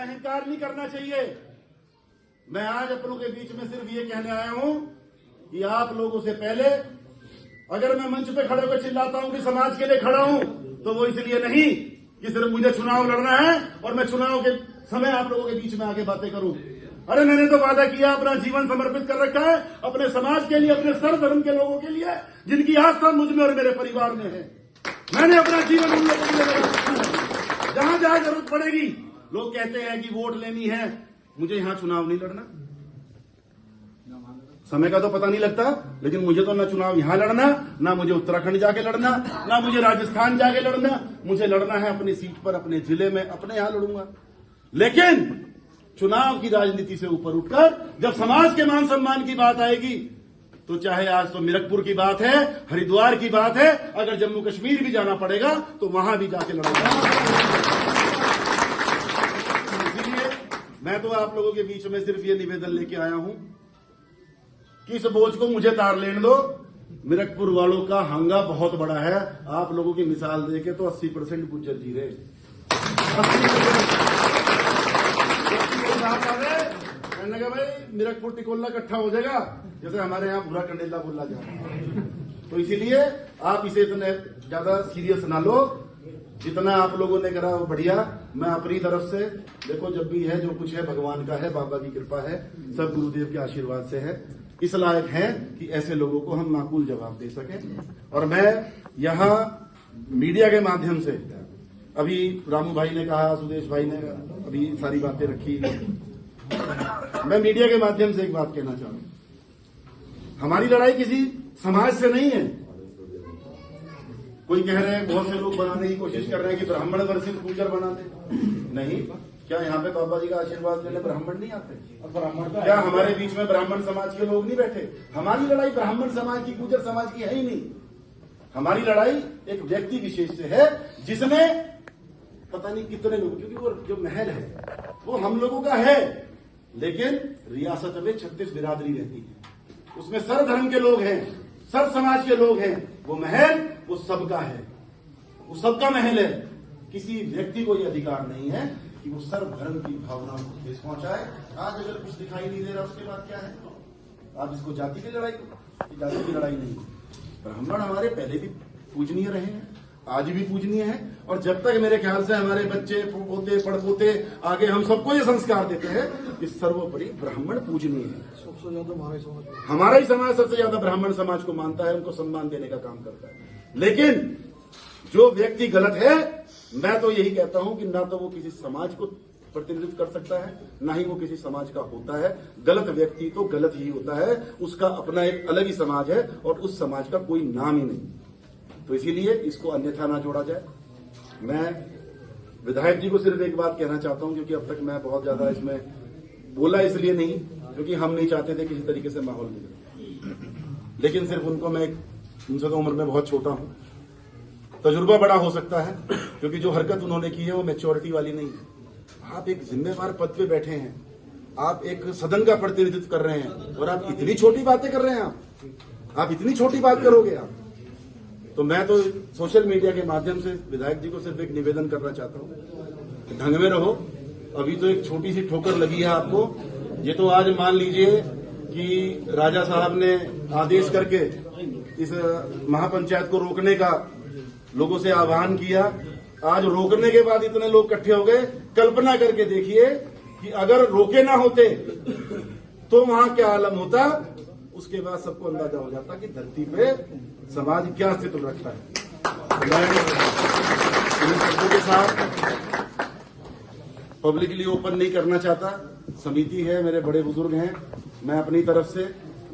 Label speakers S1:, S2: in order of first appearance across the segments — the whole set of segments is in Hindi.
S1: अहंकार नहीं करना चाहिए। मैं आज अपनों के बीच में सिर्फ ये कहने आया हूं कि आप लोगों से पहले अगर मैं मंच पे खड़े होकर चिल्लाता हूं कि समाज के लिए खड़ा हूं, तो वो इसलिए नहीं कि सिर्फ मुझे चुनाव लड़ना है और मैं चुनाव के समय आप लोगों के बीच में आके बातें करूं। अरे मैंने तो वादा किया, अपना जीवन समर्पित कर रखा है अपने समाज के लिए, अपने सर्व धर्म के लोगों के लिए जिनकी आस्था मुझ में और मेरे परिवार में है। मैंने अपना जीवन उन लोगों के लिए लगा रखा है। जहां जहां जरूरत पड़ेगी, लोग कहते हैं कि वोट लेनी है, मुझे यहां चुनाव नहीं लड़ना। समय का तो पता नहीं लगता, लेकिन मुझे तो ना चुनाव यहां लड़ना, ना मुझे उत्तराखंड जाके लड़ना, ना मुझे राजस्थान जाके लड़ना। मुझे लड़ना है अपनी सीट पर, अपने जिले में, अपने यहां लड़ूंगा। लेकिन चुनाव की राजनीति से ऊपर उठकर जब समाज के मान सम्मान की बात आएगी, तो चाहे आज तो मीरकपुर की बात है, हरिद्वार की बात है, अगर जम्मू कश्मीर भी जाना पड़ेगा तो वहां भी जाके लड़ूंगा। इसलिए मैं तो आप लोगों के बीच में सिर्फ ये निवेदन लेके आया हूं कि इस बोझ को मुझे तार लेने दो। मीरकपुर वालों का हंगा बहुत बड़ा है। आप लोगों की मिसाल देके तो 80% गुज्जर जी रहे, 80% कहने का भाई मीरकपुर टिकोला इकट्ठा हो जाएगा, जैसे हमारे यहाँ भूरा कंडेला बोला जाता है। तो इसीलिए आप इसे इतने ज्यादा सीरियस ना लो। जितना आप लोगों ने करा वो बढ़िया। मैं अपनी तरफ से देखो, जब भी है जो कुछ है भगवान का है, बाबा की कृपा है, सब गुरुदेव के आशीर्वाद से है। इस लायक है कि ऐसे लोगों को हम माकूल जवाब दे सकें। और मैं यहाँ मीडिया के माध्यम से, अभी रामू भाई ने कहा, सुदेश भाई ने अभी सारी बातें रखी, मैं मीडिया के माध्यम से एक बात कहना चाहूं। हमारी लड़ाई किसी समाज से नहीं है। कोई कह रहे हैं, बहुत से लोग बनाने की कोशिश कर रहे हैं कि ब्राह्मण वर्सेस गुर्जर बना दे। नहीं, क्या यहाँ पे बाबा जी का आशीर्वाद लेने ब्राह्मण नहीं आते? क्या हमारे बीच में ब्राह्मण समाज के लोग नहीं बैठे? हमारी लड़ाई ब्राह्मण समाज की, गुर्जर समाज की है ही नहीं। हमारी लड़ाई एक व्यक्ति विशेष से है जिसने पता नहीं कितने लोग, क्योंकि वो जो महल है वो हम लोगों का है, लेकिन रियासत में 36 बिरादरी रहती है, उसमें सर्व धर्म के लोग हैं, सर्व समाज के लोग हैं। वो महल वो सबका है, वो सबका महल है। किसी व्यक्ति को यह अधिकार नहीं है कि वो सर्व धर्म की भावना को ठेस पहुंचाए। आज अगर कुछ दिखाई नहीं दे रहा, उसके बाद क्या है? आप इसको जाति की लड़ाई, जाति की लड़ाई नहीं। ब्राह्मण हमारे पहले भी पूजनीय रहे हैं, आज भी पूजनीय है, और जब तक मेरे ख्याल से हमारे बच्चे पोते पड़पोते आगे हम सबको ये संस्कार देते हैं कि सर्वोपरि ब्राह्मण पूजनीय है।
S2: सबसे ज्यादा
S1: हमारा ही समाज सबसे ज्यादा ब्राह्मण समाज को मानता है, उनको सम्मान देने का काम करता है। लेकिन जो व्यक्ति गलत है, मैं तो यही कहता हूं कि ना तो वो किसी समाज को प्रतिनिधित्व कर सकता है, ना ही वो किसी समाज का होता है। गलत व्यक्ति तो गलत ही होता है, उसका अपना एक अलग ही समाज है और उस समाज का कोई नाम ही नहीं। तो इसीलिए इसको अन्यथा ना जोड़ा जाए। मैं विधायक जी को सिर्फ एक बात कहना चाहता हूं, क्योंकि अब तक मैं बहुत ज्यादा इसमें बोला इसलिए नहीं क्योंकि हम नहीं चाहते थे किसी तरीके से माहौल बिगड़े, लेकिन सिर्फ उनको मैं, उनसे तो उम्र में बहुत छोटा हूं, तजुर्बा बड़ा हो सकता है, क्योंकि जो हरकत उन्होंने की है वो मैच्योरिटी वाली नहीं है। आप एक जिम्मेवार पद पे बैठे हैं, आप एक सदन का प्रतिनिधित्व कर रहे हैं और आप इतनी छोटी बातें कर रहे हैं। आप इतनी छोटी बात करोगे आप? तो मैं तो सोशल मीडिया के माध्यम से विधायक जी को सिर्फ एक निवेदन करना चाहता हूं, ढंग में रहो। अभी तो एक छोटी सी ठोकर लगी है आपको। ये तो आज मान लीजिए कि राजा साहब ने आदेश करके इस महापंचायत को रोकने का लोगों से आह्वान किया। आज रोकने के बाद इतने लोग इकट्ठे हो गए। कल्पना करके देखिए कि अगर रोके ना होते तो वहां क्या आलम होता। उसके बाद सबको अंदाजा हो जाता कि धरती पे समाज क्या अस्तित्व रखता है। मैं इन शब्दों के साथ पब्लिकली ओपन नहीं करना चाहता। समिति है, मेरे बड़े बुजुर्ग हैं, मैं अपनी तरफ से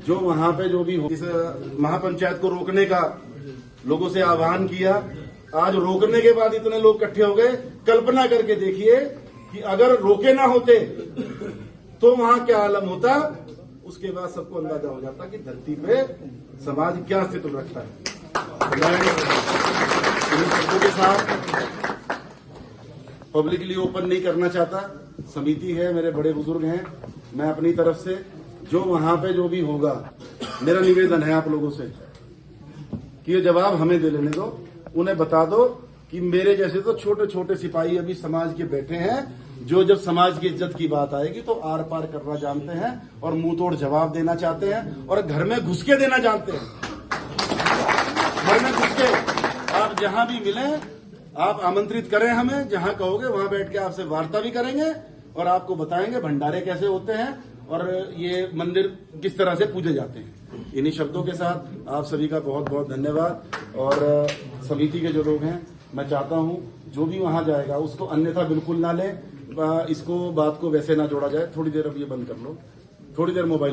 S1: जो वहां पे जो भी हो, इस महापंचायत को रोकने का लोगों से आह्वान किया। आज रोकने के बाद इतने लोग इकट्ठे हो गए। कल्पना करके देखिए कि अगर रोके ना होते तो वहां क्या आलम होता। उसके बाद सबको अंदाजा हो जाता कि धरती पे समाज क्या अस्तित्व रखता है। मैं इन शब्दों के साथ पब्लिकली ओपन नहीं करना चाहता। समिति है, मेरे बड़े बुजुर्ग हैं, मैं अपनी तरफ से जो वहां पे जो भी होगा, मेरा निवेदन है आप लोगों से कि ये जवाब हमें दे लेने दो। उन्हें बता दो कि मेरे जैसे तो छोटे छोटे सिपाही अभी समाज के बैठे हैं, जो जब समाज की इज्जत की बात आएगी तो आर पार करना जानते हैं और मुंह तोड़ जवाब देना चाहते हैं और घर में घुस के देना जानते हैं। घर में घुस के आप जहां भी मिले आप आमंत्रित करें हमें, जहां कहोगे वहां बैठ के आपसे वार्ता भी करेंगे और आपको बताएंगे भंडारे कैसे होते हैं और ये मंदिर किस तरह से पूजे जाते हैं। इन्हीं शब्दों के साथ आप सभी का बहुत बहुत धन्यवाद। और समिति के जो लोग हैं, मैं चाहता हूं जो भी वहां जाएगा उसको अन्यथा बिल्कुल ना ले, इसको बात को वैसे ना जोड़ा जाए। थोड़ी देर अब ये बंद कर लो, थोड़ी देर मोबाइल